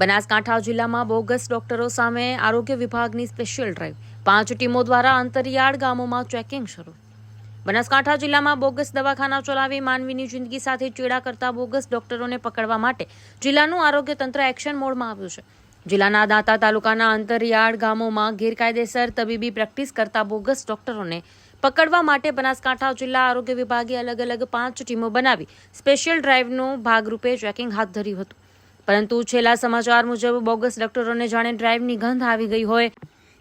બનાસકાંઠા જિલ્લામાં બોગસ ડોક્ટરો સામે આરોગ્ય વિભાગની સ્પેશિયલ ડ્રાઈવ 5 ટીમો દ્વારા અંતરિયાળ ગામોમાં ચેકિંગ શરૂ. બનાસકાંઠા જિલ્લામાં બોગસ દવાખાના ચલાવી માનવીની જિંદગી સાથે ચેડા કરતા બોગસ ડોક્ટરોને પકડવા માટે જિલ્લાનું આરોગ્ય તંત્ર એક્શન મોડમાં આવ્યું છે. જિલ્લાના દાંતા તાલુકાના અંતરિયાળ ગામોમાં ગેરકાયદેસર તબીબી પ્રેક્ટિસ કરતા બોગસ ડોક્ટરોને પકડવા માટે બનાસકાંઠા જિલ્લા આરોગ્ય વિભાગે અલગ અલગ 5 ટીમો બનાવી સ્પેશિયલ ડ્રાઈવનો ભાગરૂપે ચેકિંગ હાથ ધર્યું હતું. પરંતુ છેલ્લા સમાચાર મુજબ બોગસ ડોક્ટરોને જાણે ડ્રાઈવની ગંધ આવી ગઈ હોય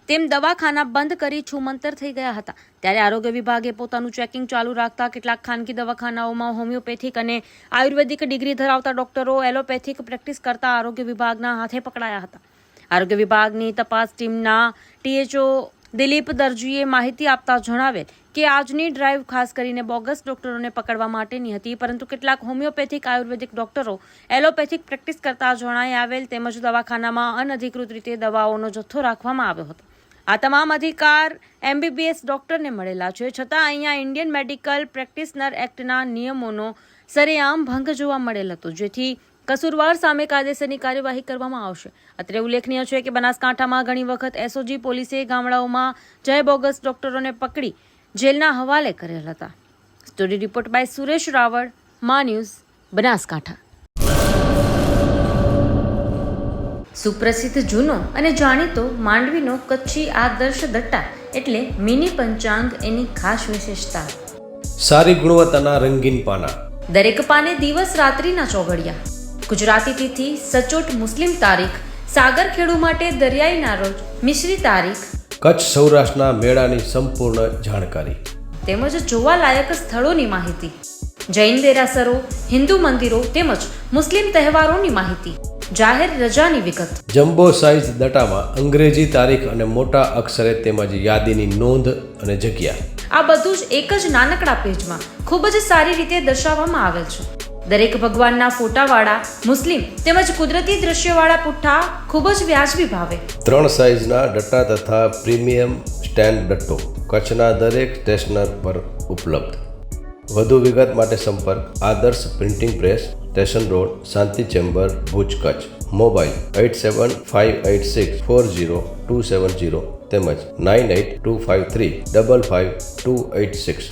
તેમ દવાખાના બંધ કરી છૂમંતર થઈ ગયા હતા. ત્યારે આરોગ્ય વિભાગે પોતાનું ચેકિંગ ચાલુ રાખતા કેટલાક ખાનગી દવાખાનાઓમાં હોમિયોપેથિક અને આયુર્વેદિક ડિગ્રી ધરાવતા ડોક્ટરો એલોપેથિક પ્રેક્ટિસ કરતા આરોગ્ય વિભાગના હાથે પકડાયા હતા. આરોગ્ય વિભાગની તપાસ ટીમના THO દિલીપ દરજીએ માહિતી આપતા જણાવેલ કે આજની ડ્રાઈવ ખાસ કરીને બોગસ ડોક્ટરોને પકડવા માટેની હતી, પરંતુ કેટલાક હોમિયોપેથિક આયુર્વેદિક ડોક્ટરો એલોપેથિક પ્રેક્ટિસ કરતા જણાઈ આવેલ તેમજ દવાખાનામાં અનધિકૃત રીતે દવાઓનો જથ્થો રાખવામાં આવ્યો હતો. આ તમામ અધિકાર MBBS ડોક્ટરને મળેલા છે, છતાં અહીંયા ઇન્ડિયન મેડિકલ પ્રેક્ટિશનર એક્ટના નિયમોનો સરેઆમ ભંગ જોવા મળેલ હતો, જેથી કસૂરવાર સામે કાયદેસરની કાર્યવાહી કરવામાં આવશે. અત્રે ઉલ્લેખનીય છે કે બનાસકાંઠામાં ઘણી વખત SOG પોલીસે ગામડાઓમાં જય બોગસ ડોક્ટરોને પકડી જેલના હવાલે કરેલ હતા. Story report by Suresh Raval, Maa news, Banaskantha. સુપ્રસિદ્ધ જૂનો અને જાણીતો માંડવીનો કચ્છી આદર્શ દટ્ટા એટલે મિની પંચાંગ એની ખાસ વિશેષતા. સારી ગુણવત્તાના રંગીન પાના, દરેક પાને દિવસ રાત્રિના ચોઘડિયા, ગુજરાતી તિથિ, સચોટ મુસ્લિમ તારીખ, સાગર ખેડૂ માટે દરિયાઈના રોજ, મિશ્રી તારીખ, કચ્છ સૌરાષ્ટ્રના મેળાની સંપૂર્ણ જાણકારી તેમજ જોવાલાયક સ્થળોની માહિતી, જૈન દેરાસરો, હિન્દુ મંદિરો તેમજ મુસ્લિમ તહેવારોની માહિતી, જાહેર રજાની વિગત. જમ્બો સાઇઝ દટામાં અંગ્રેજી તારીખ અને મોટા અક્ષરે તેમજ યાદીની નોંધ અને જગ્યા. આ બધું જ એક જ નાનકડા પેજમાં ખૂબ જ સારી રીતે દર્શાવવામાં આવેલ છે. દરેક ભગવાનના ફોટાવાળા મુસ્લિમ તેમજ કુદરતી દ્રશ્યવાળા પુઠ્ઠા ખૂબ જ વ્યાજબી ભાવે. 3 સાઇઝના ડટ્ટા તથા પ્રીમિયમ સ્ટેન્ડ ડટ્ટો કચ્છના દરેક સ્ટેશનર પર ઉપલબ્ધ. વધુ વિગત માટે સંપર્ક આદર્શ પ્રિન્ટિંગ પ્રેસ, સ્ટેશન રોડ, શાંતિ ચેમ્બર, ભુજ, કચ્છ. મોબાઈલ 8758640270 તેમજ 9825355286.